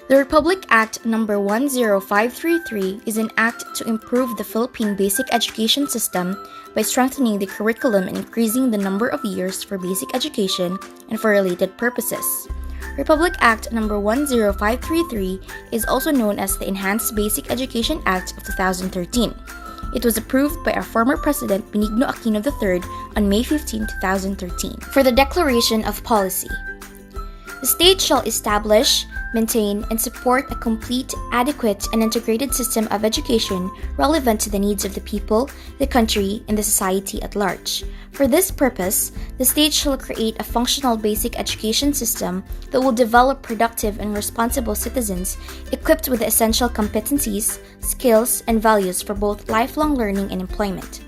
The Republic Act No. 10533 is an act to improve the Philippine basic education system by strengthening the curriculum and increasing the number of years for basic education and for related purposes. Republic Act No. 10533 is also known as the Enhanced Basic Education Act of 2013. It was approved by our former President Benigno Aquino III on May 15, 2013. For the Declaration of Policy, the state shall establish, maintain, and support a complete, adequate, and integrated system of education relevant to the needs of the people, the country, and the society at large. For this purpose, the state shall create a functional basic education system that will develop productive and responsible citizens equipped with the essential competencies, skills, and values for both lifelong learning and employment.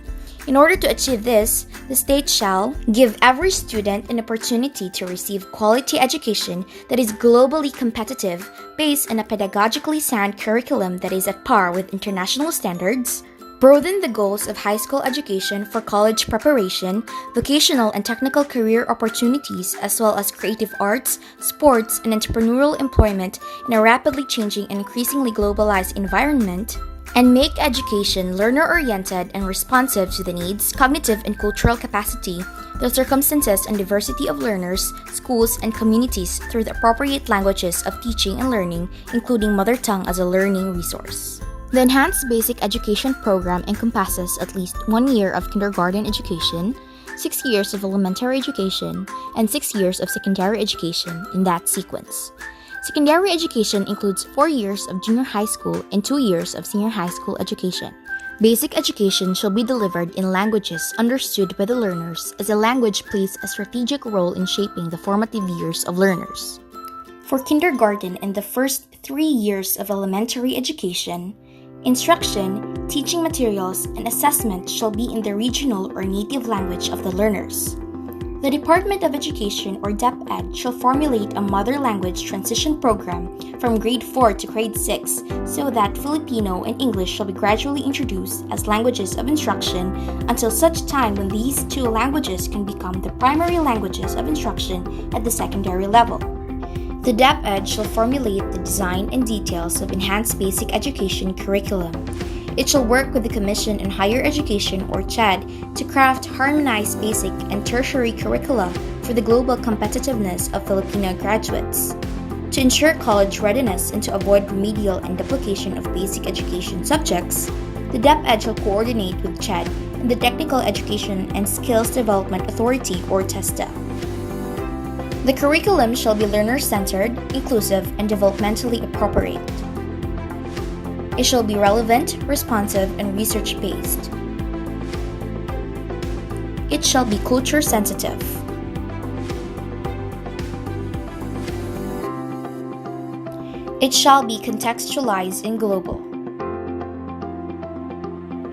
In order to achieve this, the state shall give every student an opportunity to receive quality education that is globally competitive based on a pedagogically sound curriculum that is at par with international standards, broaden the goals of high school education for college preparation, vocational and technical career opportunities, as well as creative arts, sports, and entrepreneurial employment in a rapidly changing and increasingly globalized environment, and make education learner-oriented and responsive to the needs, cognitive and cultural capacity, the circumstances and diversity of learners, schools, and communities through the appropriate languages of teaching and learning, including mother tongue as a learning resource. The Enhanced Basic Education Program encompasses at least 1 year of kindergarten education, 6 years of elementary education, and 6 years of secondary education in that sequence. Secondary education includes 4 years of junior high school and 2 years of senior high school education. Basic education shall be delivered in languages understood by the learners, as a language plays a strategic role in shaping the formative years of learners. For kindergarten and the first 3 years of elementary education, instruction, teaching materials, and assessment shall be in the regional or native language of the learners. The Department of Education, or DepEd, shall formulate a mother language transition program from grade 4 to grade 6 so that Filipino and English shall be gradually introduced as languages of instruction until such time when these two languages can become the primary languages of instruction at the secondary level. The DepEd shall formulate the design and details of enhanced basic education curriculum. It shall work with the Commission on Higher Education, or CHED, to craft harmonized basic and tertiary curricula for the global competitiveness of Filipino graduates. To ensure college readiness and to avoid remedial and duplication of basic education subjects, the DepEd shall coordinate with CHED and the Technical Education and Skills Development Authority, or TESDA. The curriculum shall be learner-centered, inclusive, and developmentally appropriate. It shall be relevant, responsive, and research-based. It shall be culture-sensitive. It shall be contextualized and global.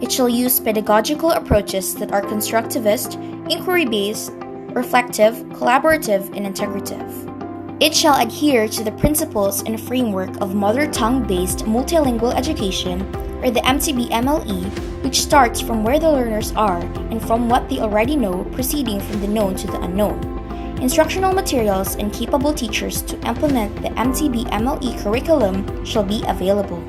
It shall use pedagogical approaches that are constructivist, inquiry-based, reflective, collaborative, and integrative. It shall adhere to the principles and framework of mother tongue-based multilingual education, or the MTB-MLE, which starts from where the learners are and from what they already know, proceeding from the known to the unknown. Instructional materials and capable teachers to implement the MTB-MLE curriculum shall be available.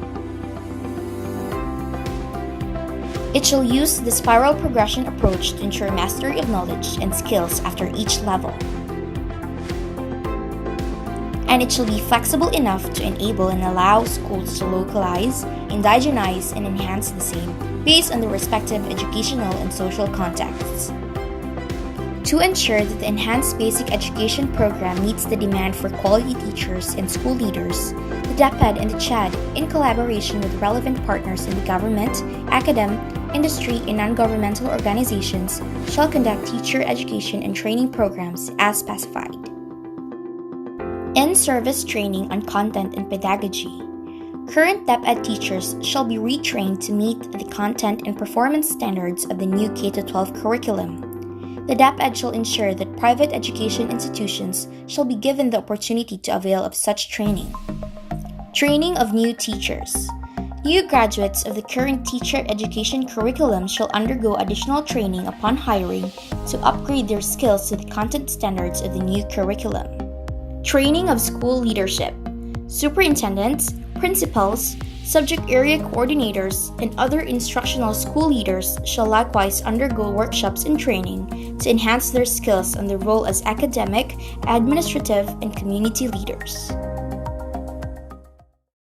It shall use the spiral progression approach to ensure mastery of knowledge and skills after each level. And it shall be flexible enough to enable and allow schools to localize, indigenize, and enhance the same based on the respective educational and social contexts. To ensure that the Enhanced Basic Education Program meets the demand for quality teachers and school leaders, the DepEd and the CHED, in collaboration with relevant partners in the government, academic, industry, and non-governmental organizations, shall conduct teacher education and training programs as specified. In-service training on content and pedagogy. Current DepEd teachers shall be retrained to meet the content and performance standards of the new K-12 curriculum. The DepEd shall ensure that private education institutions shall be given the opportunity to avail of such training. Training of new teachers. New graduates of the current teacher education curriculum shall undergo additional training upon hiring to upgrade their skills to the content standards of the new curriculum. Training of school leadership. Superintendents, principals, subject area coordinators, and other instructional school leaders shall likewise undergo workshops and training to enhance their skills on their role as academic, administrative, and community leaders.